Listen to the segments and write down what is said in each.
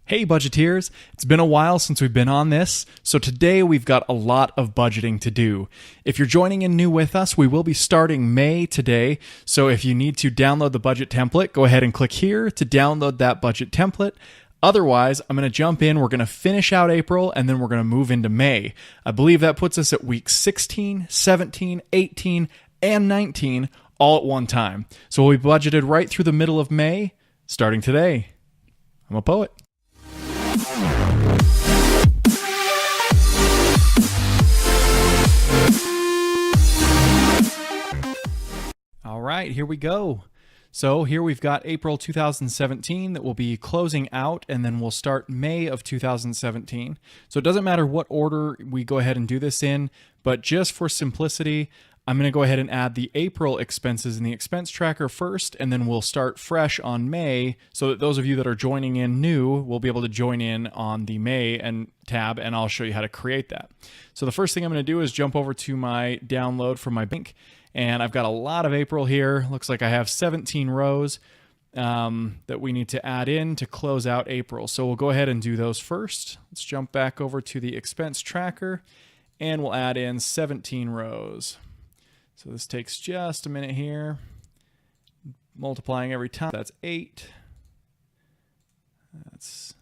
Hey budgeteers, it's been a while since we've been on this, so today we've got a lot of budgeting to do. If you're joining in new with us, we will be starting May today, so if you need to download the budget template, go ahead and click here to download that budget template. Otherwise, I'm going to jump in, we're going to finish out April, and then we're going to move into May. I believe that puts us at week 16, 17, 18, and 19 all at one time. So we'll be budgeted right through the middle of May, starting today. I'm a poet. All right, here we go. So here we've got April 2017 that will be closing out, and then we'll start May of 2017. So it doesn't matter what order we go ahead and do this in, but just for simplicity, I'm going to go ahead and add the April expenses in the expense tracker first, and then we'll start fresh on May so that those of you that are joining in new will be able to join in on the May tab, and I'll show you how to create that. So the first thing I'm going to do is jump over to my download from my bank, and I've got a lot of April here. Looks like I have 17 rows that we need to add in to close out April. So we'll go ahead and do those first. Let's jump back over to the expense tracker, and we'll add in 17 rows. So this takes just a minute here. Multiplying every time, that's 8. That's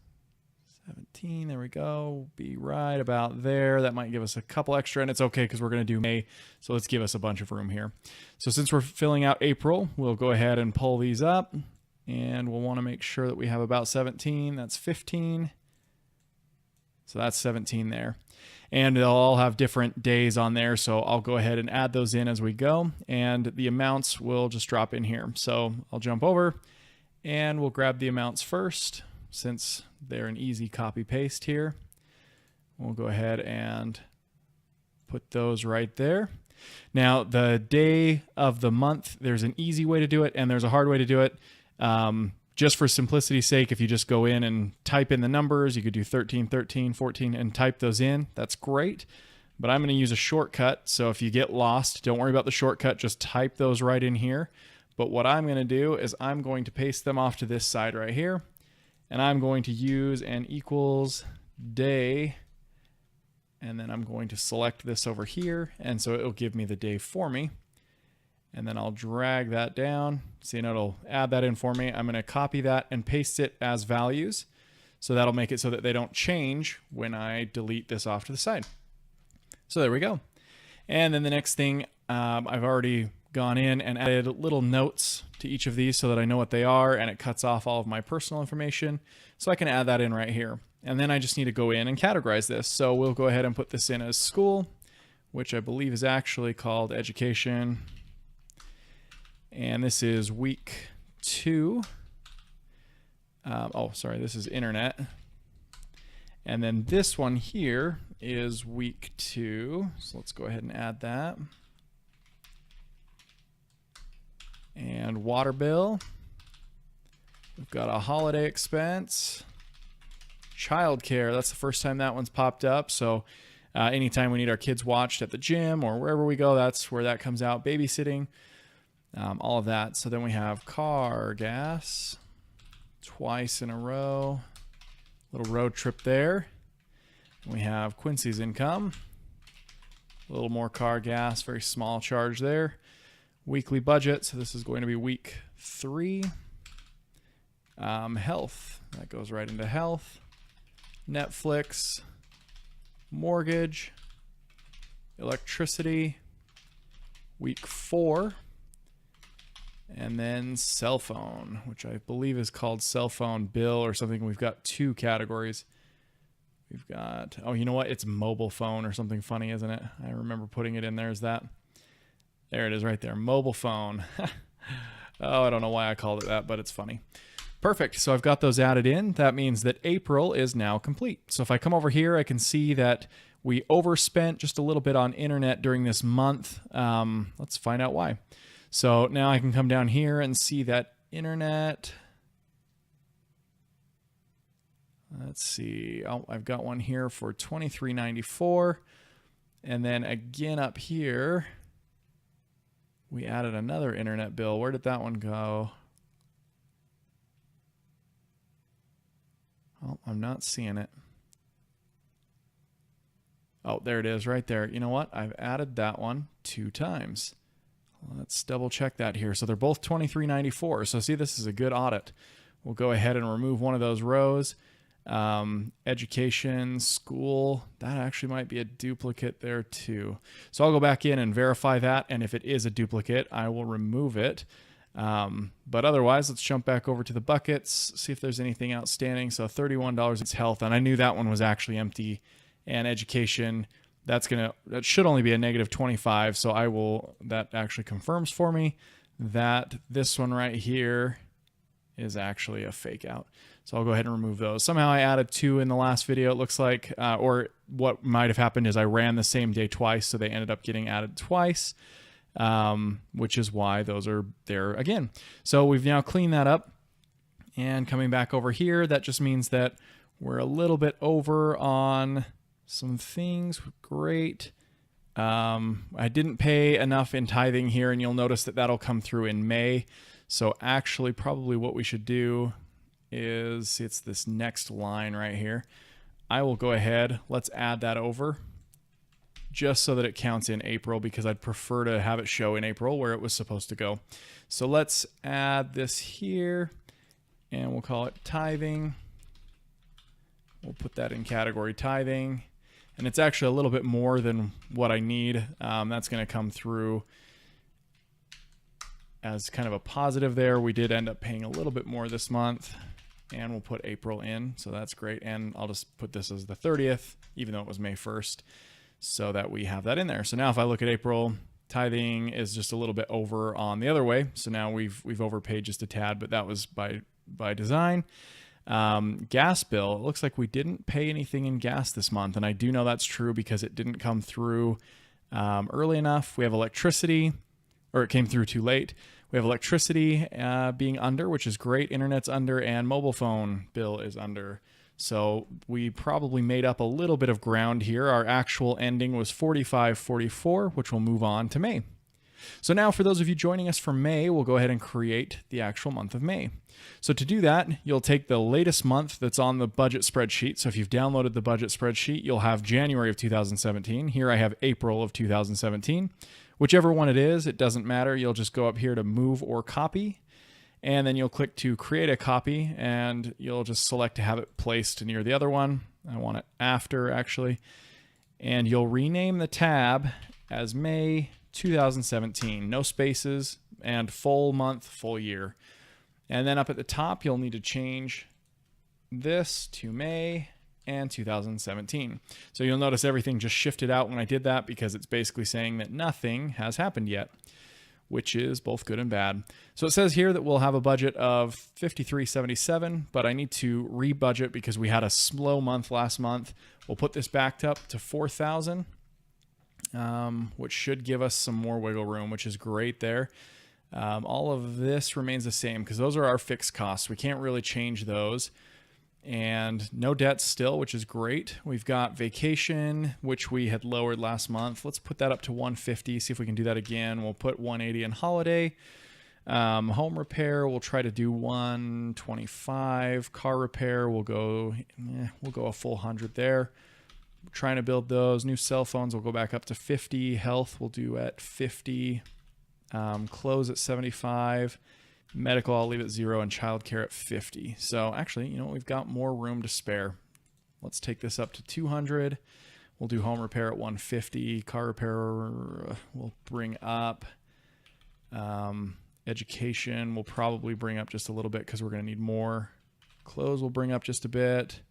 17, there we go. Be right about there. That might give us a couple extra, and it's okay because we're going to do May, so let's give us a bunch of room here. So since we're filling out April, we'll go ahead and pull these up, and we'll want to make sure that we have about 17. That's 15. So that's 17 there. And they'll all have different days on there, so I'll go ahead and add those in as we go, and the amounts will just drop in here. So I'll jump over, and we'll grab the amounts first, since they're an easy copy paste here. We'll go ahead and put those right there. Now, the day of the month, there's an easy way to do it, and there's a hard way to do it. Just for simplicity's sake, if you just go in and type in the numbers, you could do 13, 13, 14, and type those in. That's great. But I'm going to use a shortcut. So if you get lost, don't worry about the shortcut. Just type those right in here. But what I'm going to do is I'm going to paste them off to this side right here. And I'm going to use an equals day. And then I'm going to select this over here. And so it'll give me the day for me. And then I'll drag that down. So, it'll add that in for me. I'm going to copy that and paste it as values. So that'll make it so that they don't change when I delete this off to the side. So there we go. And then the next thing, I've already gone in and added little notes to each of these so that I know what they are, and it cuts off all of my personal information. So I can add that in right here. And then I just need to go in and categorize this. So we'll go ahead and put this in as school, which I believe is actually called education. And this is week 2. This is internet. And then this one here is week 2. So let's go ahead and add that. And water bill. We've got a holiday expense. Childcare, that's the first time that one's popped up. So anytime we need our kids watched at the gym or wherever we go, that's where that comes out. Babysitting. All of that. So then we have car gas twice in a row, little road trip there. We have Quincy's income, a little more car gas, very small charge there. Weekly budget, so this is going to be week 3. Health, that goes right into health. Netflix, mortgage, electricity, week 4. And then cell phone, which I believe is called cell phone bill or something. We've got 2 categories. We've got, oh, you know what? It's mobile phone or something funny, isn't it? I remember putting it in there as that. There it is right there, mobile phone. Oh, I don't know why I called it that, but it's funny. Perfect, so I've got those added in. That means that April is now complete. So if I come over here, I can see that we overspent just a little bit on internet during this month. Let's find out why. So now I can come down here and see that internet. Let's see. Oh, I've got one here for $23.94. And then again up here, we added another internet bill. Where did that one go? Oh, I'm not seeing it. Oh, there it is right there. You know what? I've added that one 2 times. Let's double check that here. So they're both $23.94. So see, this is a good audit. We'll go ahead and remove one of those rows. Education, school, that actually might be a duplicate there too. So I'll go back in and verify that. And if it is a duplicate, I will remove it. But otherwise, let's jump back over to the buckets, see if there's anything outstanding. So $31 is health. And I knew that one was actually empty. And education, that should only be a negative 25. So that actually confirms for me that this one right here is actually a fake out. So I'll go ahead and remove those. Somehow I added 2 in the last video, it looks like, or what might have happened is I ran the same day twice. So they ended up getting added twice, which is why those are there again. So we've now cleaned that up, and coming back over here, that just means that we're a little bit over on some things. Great. I didn't pay enough in tithing here, and you'll notice that that'll come through in May. So actually probably what we should do is, it's this next line right here. I will go ahead, let's add that over just so that it counts in April, because I'd prefer to have it show in April where it was supposed to go. So let's add this here, and we'll call it tithing. We'll put that in category tithing. And it's actually a little bit more than what I need. That's going to come through as kind of a positive there. We did end up paying a little bit more this month, and we'll put April in. So that's great. And I'll just put this as the 30th, even though it was May 1st, so that we have that in there. So now if I look at April, tithing is just a little bit over on the other way. So now we've overpaid just a tad, but that was by design. Gas bill, it looks like we didn't pay anything in gas this month, and I do know that's true because it didn't come through early enough. We have electricity, or it came through too late. We have electricity being under, which is great. Internet's under, and mobile phone bill is under. So we probably made up a little bit of ground here. Our actual ending was $45.44, which will move on to May. So now for those of you joining us for May, we'll go ahead and create the actual month of May. So to do that, you'll take the latest month that's on the budget spreadsheet. So if you've downloaded the budget spreadsheet, you'll have January of 2017. Here I have April of 2017. Whichever one it is, it doesn't matter. You'll just go up here to move or copy, and then you'll click to create a copy, and you'll just select to have it placed near the other one. I want it after, actually. And you'll rename the tab as May 2017, no spaces, and full month, full year. And then up at the top, you'll need to change this to May and 2017. So you'll notice everything just shifted out when I did that, because it's basically saying that nothing has happened yet, which is both good and bad. So it says here that we'll have a budget of $53.77, but I need to re-budget because we had a slow month last month. We'll put this back up to $4,000. Which should give us some more wiggle room, which is great there. All of this remains the same because those are our fixed costs. We can't really change those. And no debt still, which is great. We've got vacation, which we had lowered last month. Let's put that up to $150, see if we can do that again. We'll put $180 in holiday. Home repair, we'll try to do $125. Car repair, we'll go a full 100 there. Trying to build those. New cell phones, we'll go back up to 50. Health, we'll do at 50. Clothes at 75. Medical, I'll leave at 0, and childcare at 50. So actually, you know, we've got more room to spare. Let's take this up to 200. We'll do home repair at 150. Car repair, we'll bring up. Education, we'll probably bring up just a little bit because we're going to need more. Clothes, we'll bring up just a bit.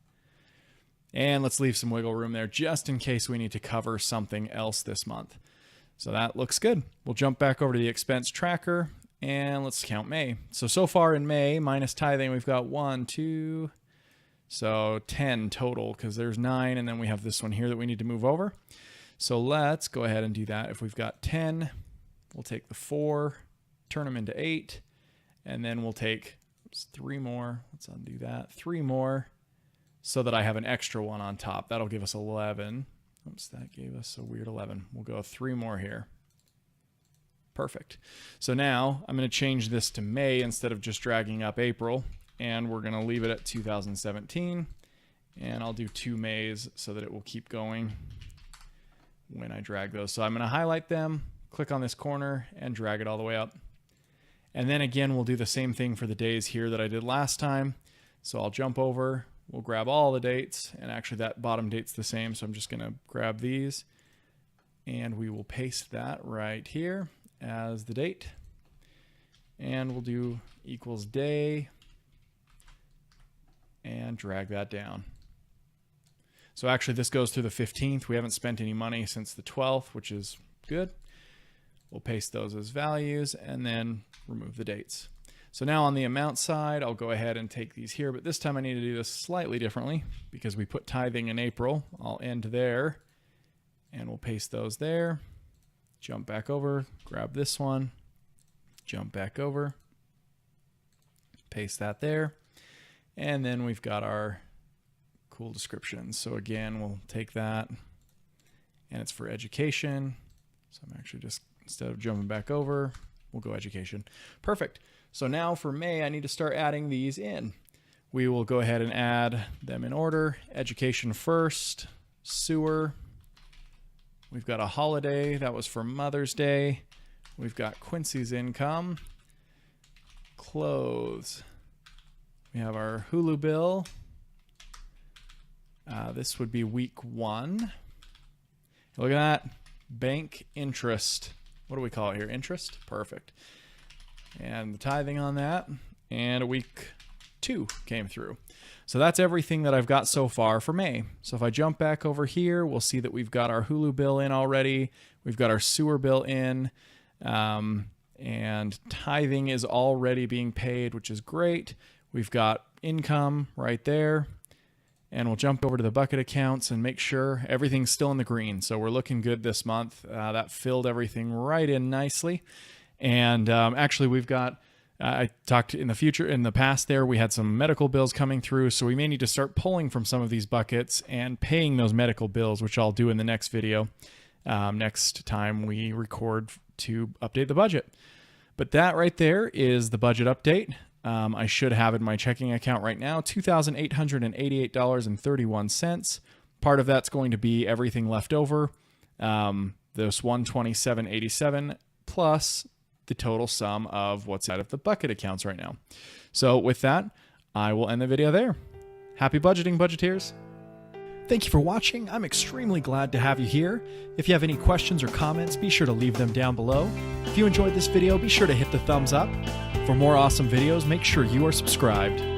And let's leave some wiggle room there just in case we need to cover something else this month. So that looks good. We'll jump back over to the expense tracker, and let's count May. So far in May, minus tithing, we've got 1, 2, so 10 total, because there's 9, and then we have this one here that we need to move over. So let's go ahead and do that. If we've got 10, we'll take the 4, turn them into 8, and then we'll take 3 more. Let's undo that. 3 more. So that I have an extra one on top. That'll give us 11. Oops, that gave us a weird 11. We'll go 3 more here. Perfect. So now I'm going to change this to May instead of just dragging up April, and we're going to leave it at 2017. And I'll do 2 Mays so that it will keep going when I drag those. So I'm going to highlight them, click on this corner, and drag it all the way up. And then again, we'll do the same thing for the days here that I did last time. So I'll jump over, we'll grab all the dates, and actually that bottom date's the same, so I'm just going to grab these, and we will paste that right here as the date. And we'll do equals day, and drag that down. So actually this goes through the 15th. We haven't spent any money since the 12th, which is good. We'll paste those as values and then remove the dates. So now on the amount side, I'll go ahead and take these here, but this time I need to do this slightly differently because we put tithing in April. I'll end there and we'll paste those there. Jump back over, grab this one, jump back over, paste that there. And then we've got our cool descriptions. So again, we'll take that and it's for education. So I'm actually just, instead of jumping back over, we'll go education. Perfect. So now for May, I need to start adding these in. We will go ahead and add them in order. Education first, sewer. We've got a holiday, that was for Mother's Day. We've got Quincy's income, clothes. We have our Hulu bill. This would be week 1. Look at that. Bank interest. What do we call it here? Interest? Perfect. And the tithing on that. And week 2 came through. So that's everything that I've got so far for May. So if I jump back over here, we'll see that we've got our Hulu bill in already. We've got our sewer bill in. And tithing is already being paid, which is great. We've got income right there. And we'll jump over to the bucket accounts and make sure everything's still in the green. So we're looking good this month. That filled everything right in nicely. And actually we've got, I talked in the past there, we had some medical bills coming through. So we may need to start pulling from some of these buckets and paying those medical bills, which I'll do in the next video, next time we record to update the budget. But that right there is the budget update. I should have in my checking account right now, $2,888.31. Part of that's going to be everything left over, this $127.87 plus the total sum of what's out of the bucket accounts right now. So with that, I will end the video there. Happy budgeting, budgeteers. Thank you for watching. I'm extremely glad to have you here. If you have any questions or comments, be sure to leave them down below. If you enjoyed this video, be sure to hit the thumbs up. For more awesome videos, make sure you are subscribed.